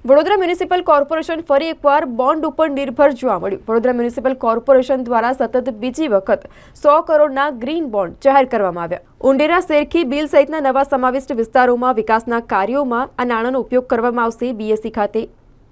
Vadodara municipal corporation ફરી એકવાર bond ઉપર નિર્ભર જોવા મળ્યું। વડોદરા મ્યુનિસિપલ કોર્પોરેશન દ્વારા સતત બીજી વખત 100 કરોડના ગ્રીન બોન્ડ જાહેર કરવામાં આવ્યા। ઉંડેરા શેરખી બીલ સહિતના નવા સમાવિષ્ટ વિસ્તારોમાં વિકાસના કાર્યોમાં આ નાણાંનો ઉપયોગ કરવામાં આવશે। બીએસસી ખાતે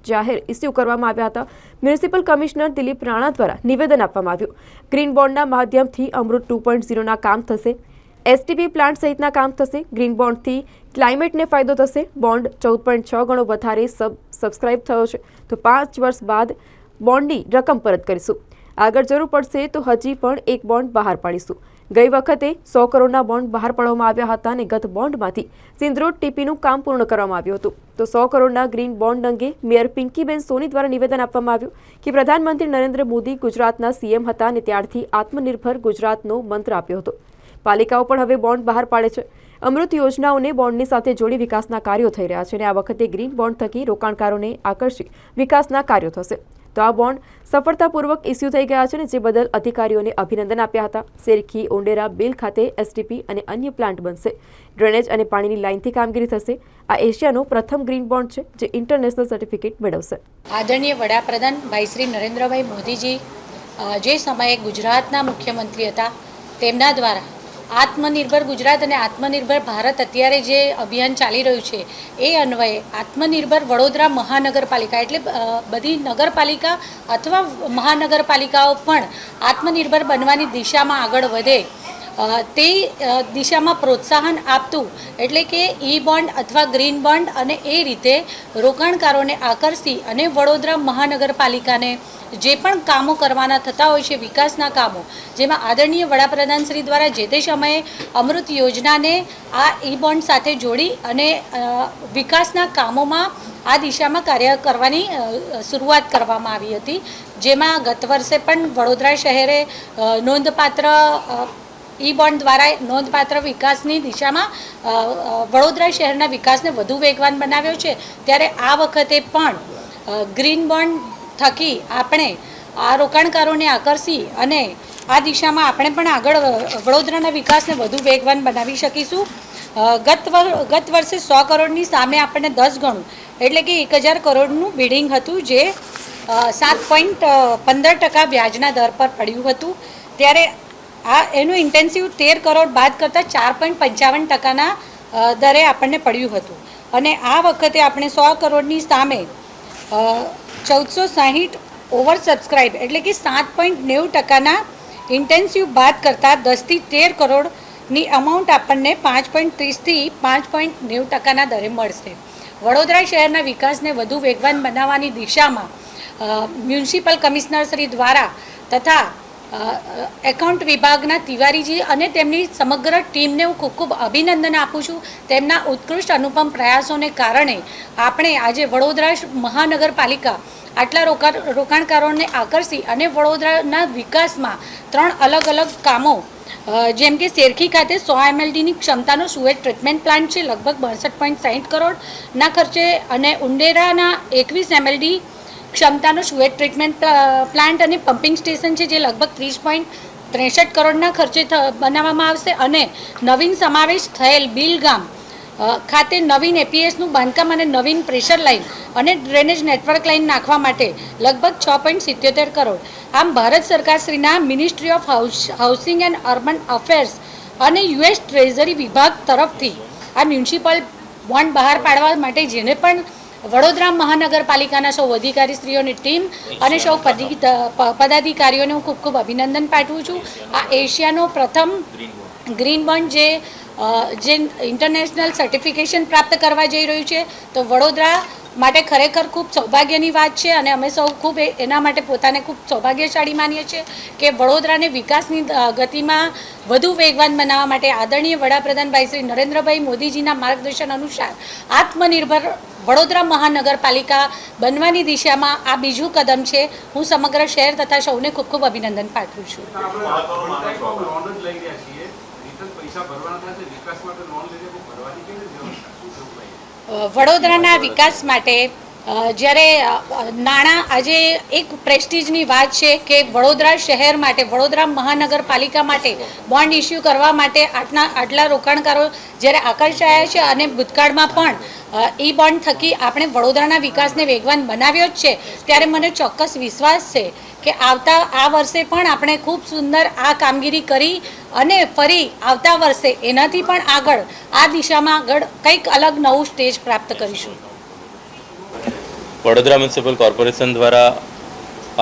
જાહેર ઇસ્યુ કરવામાં આવ્યા હતા। મ્યુનિસિપલ કમિશનર દિલીપ રાણા દ્વારા નિવેદન આપવામાં આવ્યું। ગ્રીન બોન્ડના માધ્યમથી અમૃત 2.0ના કામ થશે। એસટીપી પ્લાન્ટ સહિતના કામ થશે। ગ્રીન બોન્ડથી ક્લાઇમેટને ફાયદો થશે। બોન્ડ 14.6 ગણો વધારે સબસ્ક્રાઇબ થયો છે, તો 5 વર્ષ બાદ બોન્ડની રકમ પરત કરીશું। આગળ જરૂર પડશે તો હજી પણ એક બોન્ડ બહાર પાડીશું। ગઈ વખતે 100 કરોડના બોન્ડ બહાર પાડવામાં આવ્યા હતા અને ગત બોન્ડમાંથી સિંધરોડ ટીપીનું કામ પૂર્ણ કરવામાં આવ્યું હતું। તો 100 કરોડના ગ્રીન બોન્ડ અંગે મેયર પિંકીબેન સોની દ્વારા નિવેદન આપવામાં આવ્યું કે પ્રધાનમંત્રી નરેન્દ્ર મોદી ગુજરાતના સીએમ હતા અને ત્યારથી આત્મનિર્ભર ગુજરાતનો મંત્ર આપ્યો હતો। પાલિકાઓ પણ હવે બોન્ડ બહાર પાડે છે। અમૃત યોજનાઓને બોન્ડની સાથે જોડી વિકાસના કાર્યો થઈ રહ્યા છે અને આ વખતે ગ્રીન બોન્ડ થકી રોકાણકારોને આકર્ષી વિકાસના કાર્યો થશે। તો આ બોન્ડ સફળતાપૂર્વક ઇસ્યુ થઈ ગયા છે, જે બદલ અધિકારીઓને અભિનંદન આપ્યા હતા। શેરખી ઉંડેરા બિલ ખાતે એસટીપી અને અન્ય પ્લાન્ટ બનશે। ડ્રેનેજ અને પાણીની લાઇનથી કામગીરી થશે। આ એશિયાનો પ્રથમ ગ્રીન બોન્ડ છે જે ઇન્ટરનેશનલ સર્ટિફિકેટ મેળવશે। આદરણીય વડાપ્રધાન ભાઈ શ્રી નરેન્દ્રભાઈ મોદીજી જે સમયે ગુજરાતના મુખ્યમંત્રી હતા, તેમના દ્વારા આત્મનિર્ભર ગુજરાત અને આત્મનિર્ભર ભારત અત્યારે જે અભિયાન ચાલી રહ્યું છે, એ અન્વયે આત્મનિર્ભર વડોદરા મહાનગરપાલિકા એટલે બધી નગરપાલિકા અથવા મહાનગરપાલિકાઓ પણ આત્મનિર્ભર બનવાની દિશામાં આગળ વધે તે દિશામાં પ્રોત્સાહન આપતું એટલે કે ઈ બોન્ડ અથવા ગ્રીન બોન્ડ અને એ રીતે રોકાણકારોને આકર્ષી અને વડોદરા મહાનગરપાલિકાને જે પણ કામો કરવાના થતા હોય છે, વિકાસના કામો, જેમાં આદરણીય વડાપ્રધાન શ્રી દ્વારા જે તે સમયે અમૃત યોજનાને આ ઈ બોન્ડ સાથે જોડી અને વિકાસના કામોમાં આ દિશામાં કાર્ય કરવાની શરૂઆત કરવામાં આવી હતી। જેમાં ગત વર્ષે પણ વડોદરા શહેરે નોંધપાત્ર ઈ બોન્ડ દ્વારા નોંધપાત્ર વિકાસની દિશામાં વડોદરા શહેરના વિકાસને વધુ વેગવાન બનાવ્યો છે। ત્યારે આ વખતે પણ ગ્રીન બોન્ડ થકી આપણે આ રોકાણકારોને આકર્ષી અને આ દિશામાં આપણે પણ આગળ વડોદરાના વિકાસને વધુ વેગવાન બનાવી શકીશું। ગત વર્ષે 100 કરોડની સામે આપણને 10 ગણું એટલે કે 1000 કરોડનું બિડિંગ હતું, જે 7.15% વ્યાજના દર પર પડ્યું હતું। ત્યારે આ એનું ઇન્ટેન્સિવ 13 કરોડ બાદ કરતાં 4.55%ના દરે આપણને પડ્યું હતું અને આ વખતે આપણે 100 કરોડની સામે 1460 ઓવર સબસ્ક્રાઇબ એટલે કે 7.90%ના ઇન્ટેન્સિવ બાદ કરતાં 10થી 13 કરોડની અમાઉન્ટ આપણને 5.30થી 5.90%ના દરે મળશે। વડોદરા શહેરના વિકાસને વધુ વેગવાન બનાવવાની દિશામાં મ્યુનિસિપલ કમિશનર શ્રી દ્વારા તથા એકાઉન્ટ વિભાગના તિવારીજી અને તેમની સમગ્ર ટીમને હું ખૂબ ખૂબ અભિનંદન આપું છું। તેમના ઉત્કૃષ્ટ અનુપમ પ્રયાસોને કારણે આપણે આજે વડોદરા મહાનગરપાલિકા આટલા રોકાણકારોને આકર્ષી અને વડોદરાના વિકાસમાં 3 અલગ અલગ કામો, જેમ કે શેરખી ખાતે 100 MLDની ક્ષમતાનો સુએજ ટ્રીટમેન્ટ પ્લાન્ટ છે લગભગ 62.60 કરોડના ખર્ચે, અને ઉંડેરાના 21 MLD ક્ષમતાનો સુએજ ટ્રીટમેન્ટ પ્લાન્ટ અને પમ્પિંગ સ્ટેશન છે જે લગભગ 30.63 કરોડના ખર્ચે બનાવવામાં આવશે। અને નવીન સમાવેશ થયેલ બિલગામ ખાતે નવીન એપીએસનું બાંધકામ અને નવીન પ્રેશર લાઇન અને ડ્રેનેજ નેટવર્ક લાઇન નાખવા માટે લગભગ 6.77 કરોડ। આમ ભારત સરકારશ્રીના ministry of housing and urban affairs અને યુએસ ટ્રેઝરી વિભાગ તરફથી આ મ્યુનિસિપલ બોન્ડ બહાર પાડવા માટે જેને પણ વડોદરા મહાનગરપાલિકાના સૌ અધિકારીશ્રીઓની ટીમ અને સૌ પદાધિકારીઓને હું ખૂબ ખૂબ અભિનંદન પાઠવું છું। આ એશિયાનો પ્રથમ ગ્રીન બોન્ડ જે ઇન્ટરનેશનલ સર્ટિફિકેશન પ્રાપ્ત કરવા જઈ રહ્યું છે, તો વડોદરા માટે ખરેખર ખૂબ સૌભાગ્યની વાત છે અને અમે સૌ ખૂબ એના માટે પોતાને ખૂબ સૌભાગ્યશાળી માનીએ છીએ કે વડોદરાને વિકાસની ગતિમાં વધુ વેગવાન બનાવવા માટે આદરણીય વડાપ્રધાન ભાઈ શ્રી નરેન્દ્રભાઈ મોદીજીના માર્ગદર્શન અનુસાર આત્મનિર્ભર વડોદરા મહાનગરપાલિકા બનવાની દિશામાં આ બીજું કદમ છે। હું સમગ્ર શહેર તથા સૌને ખૂબ ખૂબ અભિનંદન પાઠવું છું। વડોદરાના વિકાસ માટે જ્યારે નાણાં આજે એક પ્રેસ્ટીજની વાત છે કે વડોદરા શહેર માટે, વડોદરા મહાનગરપાલિકા માટે બોન્ડ ઇસ્યુ કરવા માટે આટલા રોકાણકારો જ્યારે આકર્ષાયા છે અને ભૂતકાળમાં પણ ઈ બોન્ડ થકી આપણે વડોદરાના વિકાસને વેગવાન બનાવ્યો જ છે, ત્યારે મને ચોક્કસ વિશ્વાસ છે કે આ વર્ષે પણ આપણે ખૂબ સુંદર આ કામગીરી કરી અને ફરી આવતા વર્ષે એનાથી પણ આગળ આ દિશામાં આગળ કંઈક અલગ નવું સ્ટેજ પ્રાપ્ત કરીશું. વડોદરા મ્યુનિસિપલ કોર્પોરેશન દ્વારા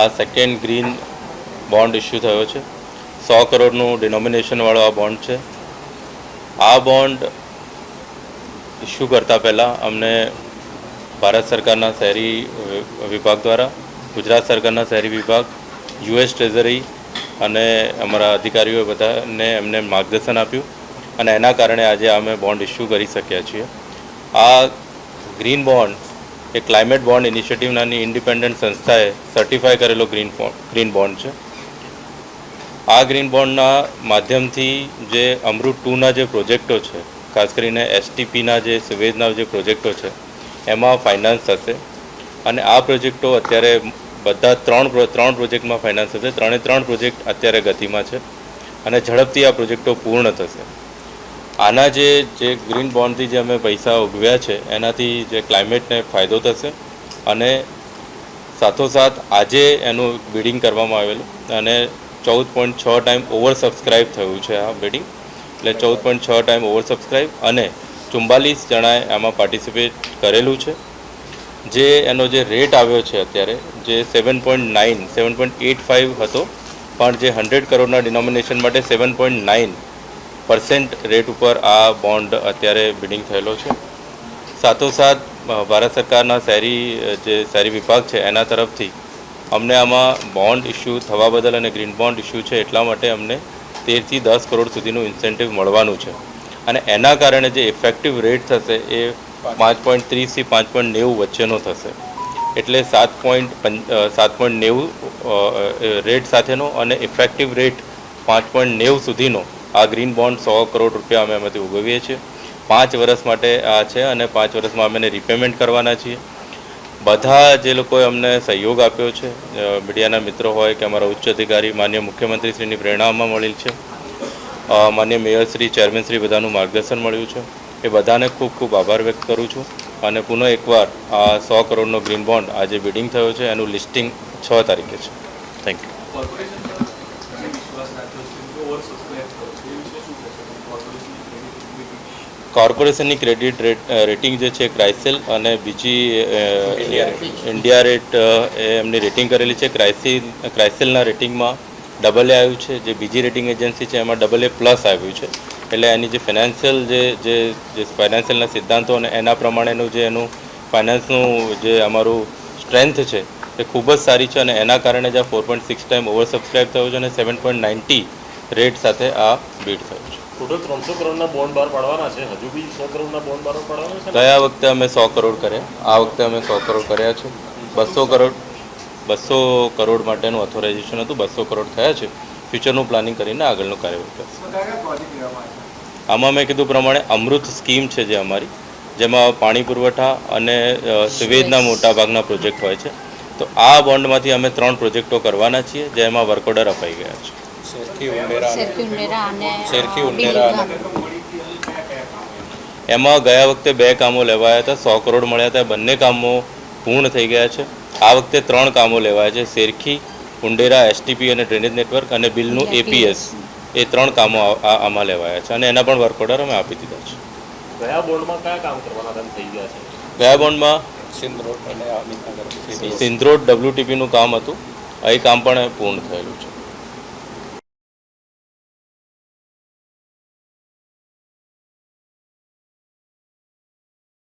આ સેકન્ડ ગ્રીન બોન્ડ ઇસ્યુ થયો છે. 100 કરોડનું ડિનોમિનેશનવાળો આ બોન્ડ છે. આ બોન્ડ ઇસ્યુ કરતાં પહેલાં અમને ભારત સરકારના શહેરી વિભાગ દ્વારા, ગુજરાત સરકારના શહેરી વિભાગ, યુએસ ટ્રેઝરી અને અમારા અધિકારીઓએ બધાને એમને માર્ગદર્શન આપ્યું અને એના કારણે આજે અમે બોન્ડ ઇસ્યુ કરી શક્યા છીએ. આ ગ્રીન બોન્ડ એ ક્લાઇમેટ બોન્ડ ઇનિશિયેટિવ નાની ઇન્ડિપેન્ડન્ટ સંસ્થાએ સર્ટિફાય કરેલો ગ્રીન બોન્ડ છે. આ ગ્રીન બોન્ડના માધ્યમથી જે અમૃત 2ના જે પ્રોજેક્ટો છે, ખાસ કરીને એસટીપીના જે સુવેજના જે પ્રોજેક્ટો છે એમાં ફાઇનાન્સ થશે અને આ પ્રોજેક્ટો અત્યારે બધા ત્રણ પ્રોજેક્ટમાં ફાઇનાન્સ થશે. 3 પ્રોજેક્ટ અત્યારે ગતિમાં છે અને ઝડપથી આ પ્રોજેક્ટો પૂર્ણ થશે. આના જે ગ્રીન બોન્ડથી જે અમે પૈસા ઉગવ્યા છે એનાથી જે ક્લાઇમેટને ફાયદો થશે અને સાથોસાથ આજે એનું બિડિંગ કરવામાં આવેલું અને 14.6 ટાઈમ ઓવર સબસ્ક્રાઈબ થયું છે આ બિડિંગ. એટલે 14.6 ટાઈમ ઓવર સબસ્ક્રાઈબ અને 44 જણાએ આમાં પાર્ટિસિપેટ કરેલું છે. જે એનો જે રેટ આવ્યો છે અત્યારે જે 7.85 હતો, પણ જે 100 કરોડના ડિનોમિનેશન માટે 7.9% રેટ ઉપર આ બોન્ડ અત્યારે બિડિંગ થયેલો છે. સાથોસાથ ભારત સરકારના શહેરી વિભાગ છે એના તરફથી અમને આમાં બોન્ડ ઇસ્યુ થવા બદલ અને ગ્રીન બોન્ડ ઇસ્યુ છે એટલા માટે અમને 13 થી 10 કરોડ સુધીનું ઇન્સેન્ટિવ મળવાનું છે અને એના કારણે જે ઇફેક્ટિવ રેટ થશે એ 5.30 થી 5.90 વચ્ચેનો થશે. એટલે 7.90 રેટ સાથેનો અને ઇફેક્ટિવ રેટ 5.90 સુધીનો આ ગ્રીન બોન્ડ 100 કરોડ રૂપિયા અમે એમાંથી ઉગવીએ છીએ. 5 વર્ષ માટે આ છે અને 5 વર્ષમાં અમે એને રિપેમેન્ટ કરવાના છીએ. બધા જે લોકોએ અમને સહયોગ આપ્યો છે, મીડિયાના મિત્રો હોય કે અમારા ઉચ્ચ અધિકારી, માન્ય મુખ્યમંત્રીશ્રીની પ્રેરણામાં મળેલ છે, માન્ય મેયરશ્રી, ચેરમેનશ્રી, બધાનું માર્ગદર્શન મળ્યું છે. એ બધાને ખૂબ ખૂબ આભાર વ્યક્ત કરું છું અને પુનઃ એકવાર આ 100 કરોડનો ગ્રીન બોન્ડ આજે બિડિંગ થયો છે એનું લિસ્ટિંગ 6 તારીખે છે. Thank you. કોર્પોરેશનની ક્રેડિટ રેટિંગ જે છે ક્રાઇસેલ અને બીજી ઇન્ડિયા રેટ એ એમની રેટિંગ કરેલી છે. ક્રાઇસેલના રેટિંગમાં AA આવ્યું છે, જે બીજી રેટિંગ એજન્સી છે એમાં AA+ આવ્યું છે. એટલે એની જે ફાઇનાન્શિયલ જે ફાઇનાન્શિયલના સિદ્ધાંતો અને એના પ્રમાણેનું જે એનું ફાઇનાન્સનું જે અમારું સ્ટ્રેન્થ છે એ ખૂબ જ સારી છે અને એના કારણે જ આ 4.6 ટાઈમ ઓવર સબસ્ક્રાઈબ થયું છે અને 7.90 રેટ સાથે આ બીટ થયું છે. ટોટલ 300 કરોડના બોન્ડ બહાર પાડવાના છે. હજુ બી 100 કરોડના બોન્ડ બહાર પાડવાના છે. ગયા વખતે અમે 100 કરોડ કર્યા, આ વખતે અમે 100 કરોડ કર્યા છે. 200 કરોડ માટેનું ઓથોરાઇઝેશન હતું, 200 કરોડ થયા છે. ફ્યુચરનું પ્લાનિંગ કરીને આગળનું કાર્યવાહી કરશે. આમાં મેં કીધું પ્રમાણે અમૃત સ્કીમ છે જે અમારી, જેમાં પાણી પુરવઠા અને સુવેજના મોટાભાગના પ્રોજેક્ટ હોય છે. તો આ બોન્ડમાંથી અમે 3 પ્રોજેક્ટો કરવાના છીએ જેમાં વર્ક ઓર્ડર અપાઈ ગયા છે. એમાં ગયા વખતે 2 કામો લેવાયા હતા, 100 કરોડ મળ્યા હતા. બંને કામો પૂર્ણ થઈ ગયા છે. આ વખતે 3 કામો લેવાયા છે. શેરખી, ઉંડેરા એસટીપી અને ડ્રેનેજ નેટવર્ક અને બિલનું APS, એ 3 કામો આમાં લેવાયા છે અને એના પણ વર્ક ઓર્ડર અમે આપી દીધા છે. ગયા બોન્ડમાં કયા કામ કરવાના થઈ ગયા છે? ગયા બોન્ડમાં સિંધરોડ WTPનું કામ હતું, એ કામ પણ પૂર્ણ થયેલું છે.